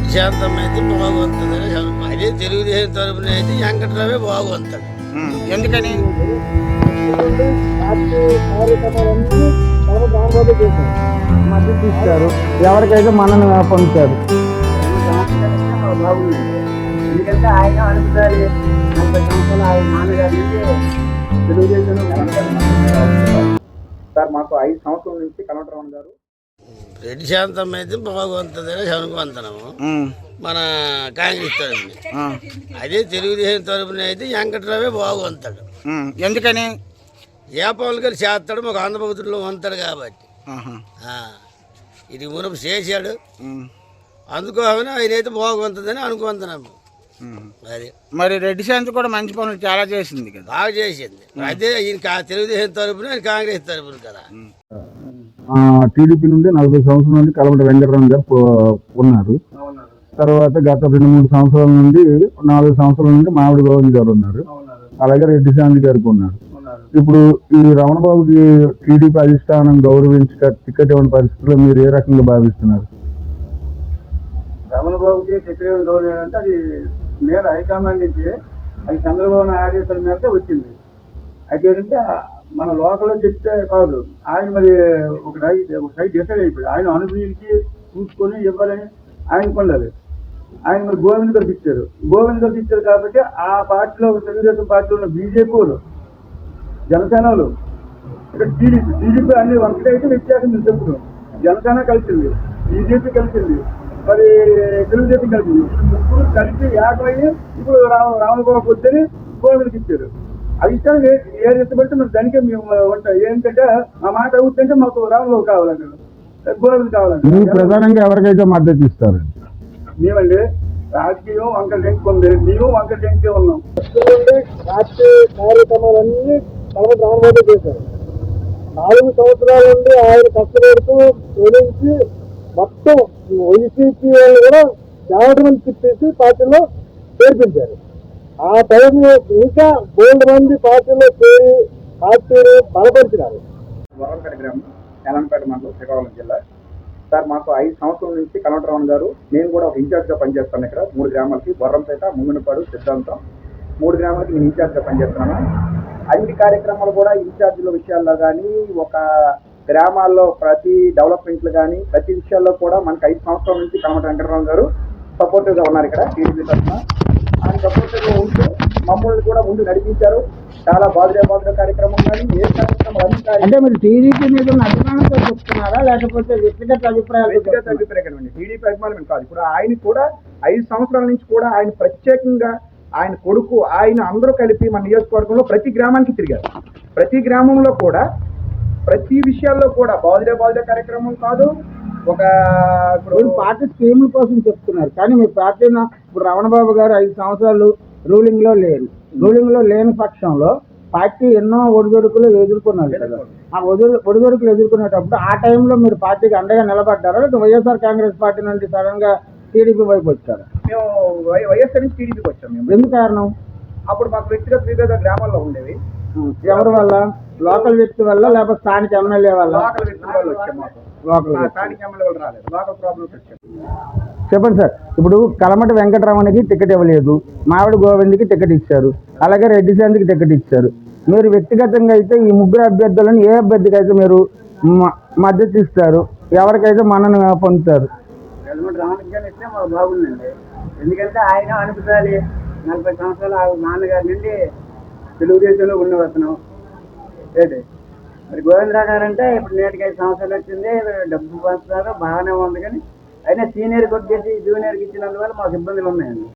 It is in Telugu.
రెడ్డి శాంతం అయితే బాగుంటుంది. అదే తెలుగుదేశం తరపున అయితే వెంకట్రావే బాగుంటాడు. ఎందుకని? మద్దతు ఇస్తారు, ఎవరికైతే మనను పొందుతారు. ఎందుకంటే ఆయన అనుకుంటారు 40 సంవత్సరాలు ఆయన నాన్నగారి తెలుగుదేశంలో సార్ మాకు 5 సంవత్సరాల నుంచి కలవటరావు గారు రెడ్డి శాంతం అయితే బాగుంటుంది అనుకుంటున్నాము. మన కాంగ్రెస్ తరపున అదే తెలుగుదేశం తరపున అయితే వెంకట్రావే బాగుంటాడు. ఎందుకని? ఏపాల్ గారు చేస్తాడు, మాకు ఆంధ్రప్రదేశ్లో ఉంటాడు కాబట్టి. ఇది మునుపు చేశాడు, అందుకోమని ఆయన అయితే బాగుంటుందని అనుకుంటున్నాము. అది మరి రెడ్డి శాంతి కూడా మంచి పనులు చాలా చేసింది కదా. బాగా చేసింది. అదే ఈయన తెలుగుదేశం తరపున ఆయన కాంగ్రెస్ తరపున కదా. టీడీపీ నుండి 40 సంవత్సరాల నుండి కలవట వెంకటరావు గారు ఉన్నారు. తర్వాత గత 2-3 సంవత్సరాల నుండి 4 సంవత్సరాల నుండి మామిడి గోవింద్ గారు ఉన్నారు. అలాగే రెడ్డి శాంతి గారికి ఉన్నారు. ఇప్పుడు ఈ రమణబాబుకి టీడీపీ అధిష్టానం గౌరవించి టికెట్ ఇవ్వని పరిస్థితుల్లో మీరు ఏ రకంగా భావిస్తున్నారు? రమణబాబుకి టికెట్ గౌరవం అంటే అది మీద హైకమాండ్ నుంచి అది చంద్రబాబు నాయుడు ఆదేశాల మేరకు వచ్చింది. అయితే ఏంటంటే మన లోకల్లో చెప్తే కాదు, ఆయన మరి ఒక సైడ్ డిసైడ్ అయిపోయాడు. ఆయన అనుభూతికి చూసుకొని ఇవ్వాలని ఆయన కొనలేదు. ఆయన మరి గోవింద్ గారికి ఇచ్చారు. గోవింద్ గారికి ఇచ్చారు కాబట్టి ఆ పార్టీలో తెలుగుదేశం పార్టీలో ఉన్న బీజేపీ వాళ్ళు, జనసేనలు, ఇక్కడ టీడీపీ అన్ని ఒకటైతే వ్యత్యాసం నేను చెప్తున్నాను. జనసేన కలిసింది, బీజేపీ కలిసింది, మరి తెలుగుదేశం కలిసింది. ముగ్గురు కలిసి ఏకమయ్యి ఇప్పుడు రామబాబు వచ్చని గోవింద్కి ఇచ్చారు. అధిష్టానం ఏది ఇష్టపడితే మరి దానికే మేము ఉంటాం. ఏంటంటే మా మాట అవుతుంటే మాకు రామబాబు కావాలండి, గోవింద్ కావాలండి. ప్రధానంగా ఎవరికైతే మద్దతు ఇస్తారు? మేమండి రాజకీయం వంకర టెంకుంది, మేము వంకర టెంకే ఉన్నాం. రాజకీయ కార్యక్రమాలన్నీ రామబాబు చేశారు. 4 సంవత్సరాల నుండి ఆయన కష్టపడుతూ తొలగించి మొత్తం వైసీపీ వాళ్ళు కూడా 50 మంది తిప్పేసి పార్టీలో చేర్పించారు. ఆ టైంలో ఇంకా 2 మంది పార్టీలో చేరి పార్టీని బలపరిచినారు. వరంపేట గ్రామం, ఎలంపేట మండలం, శ్రీకాకుళం జిల్లా. సార్ మాకు 5 సంవత్సరాల నుంచి కలవటరావు గారు, నేను కూడా ఒక ఇన్ఛార్జ్గా పనిచేస్తాను. ఇక్కడ 3 గ్రామాలకి, వరంపేట, ముంగనపాడు, సిద్ధాంతం 3 గ్రామాలకి నేను ఇన్ఛార్జ్గా పనిచేస్తున్నాను. అన్ని కార్యక్రమాలు కూడా ఇన్ఛార్జీల విషయాల్లో కానీ, ఒక గ్రామాల్లో ప్రతి డెవలప్మెంట్లు కానీ, ప్రతి విషయాల్లో కూడా మనకు 5 సంవత్సరాల నుంచి కలవట వెంకటరావు గారు సపోర్టివ్గా ఉన్నారు. ఇక్కడ టీడీపీ తరఫున ఆయన సపోర్టివ్గా ఉంటూ మమ్మల్ని కూడా ముందు నడిపించారు. చాలా బాధ కార్యక్రమం కానీ ఏ కార్యక్రమాలు అన్ని అంటే మీరు టీడీపీ మీద అభిమానంతో చెప్తున్నారా, లేకపోతే వ్యక్తిగత అభిప్రాయం? వ్యక్తిగత అభిప్రాయం అండి. టీడీపీ అభిమానం కాదు. ఇప్పుడు ఆయన కూడా 5 సంవత్సరాల నుంచి కూడా ఆయన ప్రత్యేకంగా ఆయన కొడుకు, ఆయన అందరూ కలిపి మన నియోజకవర్గంలో ప్రతి గ్రామానికి తిరిగారు. ప్రతి గ్రామంలో కూడా ప్రతి విషయాల్లో కూడా బాధ కార్యక్రమం కాదు. ఒక ఇప్పుడు పార్టీ స్కీముల కోసం చెప్తున్నారు, కానీ మీ పార్టీ ఇప్పుడు రమణబాబు గారు 5 సంవత్సరాలు రూలింగ్ లో లేని పక్షంలో పార్టీ ఎన్నో ఒడిదొడుకులు ఎదుర్కొన్నారు కదా. ఆ ఒడిదొడుకులు ఎదుర్కొనేటప్పుడు ఆ టైంలో మీరు పార్టీకి అండగా నిలబడ్డారా, లేదా వైఎస్ఆర్ కాంగ్రెస్ పార్టీ నుండి సడన్ గా టీడీపీ వైపు వచ్చారు? మేము వైఎస్ఆర్ నుంచి టీడీపీకి వచ్చాం. మేము ఎందుకు కారణం? అప్పుడు మాకు వ్యక్తిగత వివిధ గ్రామాల్లో ఉండేవి. ఎవరి వల్ల? లోకల్ వ్యక్తి వల్ల, లేకపోతే స్థానిక ఎమ్మెల్యే వల్ల? లోకల్ వ్యక్తుల వల్ల వచ్చాం. మాకు స్థానిక ఎమ్మెల్యే వాళ్ళు రాలేదు, లోకల్ ప్రాబ్లమ్స్ వచ్చాయి. చెప్పండి సార్. ఇప్పుడు కలమటి వెంకటరామన్కి టికెట్ ఇవ్వలేదు, మామిడి గోవింద్కి టికెట్ ఇచ్చారు, అలాగే రెడ్డి శాంతికి టికెట్ ఇచ్చారు. మీరు వ్యక్తిగతంగా అయితే ఈ 3 అభ్యర్థులను ఏ అభ్యర్థికి అయితే మీరు మద్దతు ఇస్తారు, ఎవరికైతే మనను పొందుతారు? రామకృష్ణ మాకు బాగుందండి. ఎందుకంటే ఆయన అనుకుంటారు 40 సంవత్సరాలు ఆ నాన్నగారి నుండి తెలుగుదేశంలో ఉండవస్తున్నాం. ఏంటి మరి గోవిందరావు గారు అంటే ఇప్పుడు నేటికి 5 సంవత్సరాలు వచ్చింది, డబ్బు పంచుతారు, బాగానే ఉంది. కానీ అయినా సీనియర్కి వచ్చేసి జూనియర్కి ఇచ్చినందువల్ల మాకు ఇబ్బందులు ఉన్నాయండి.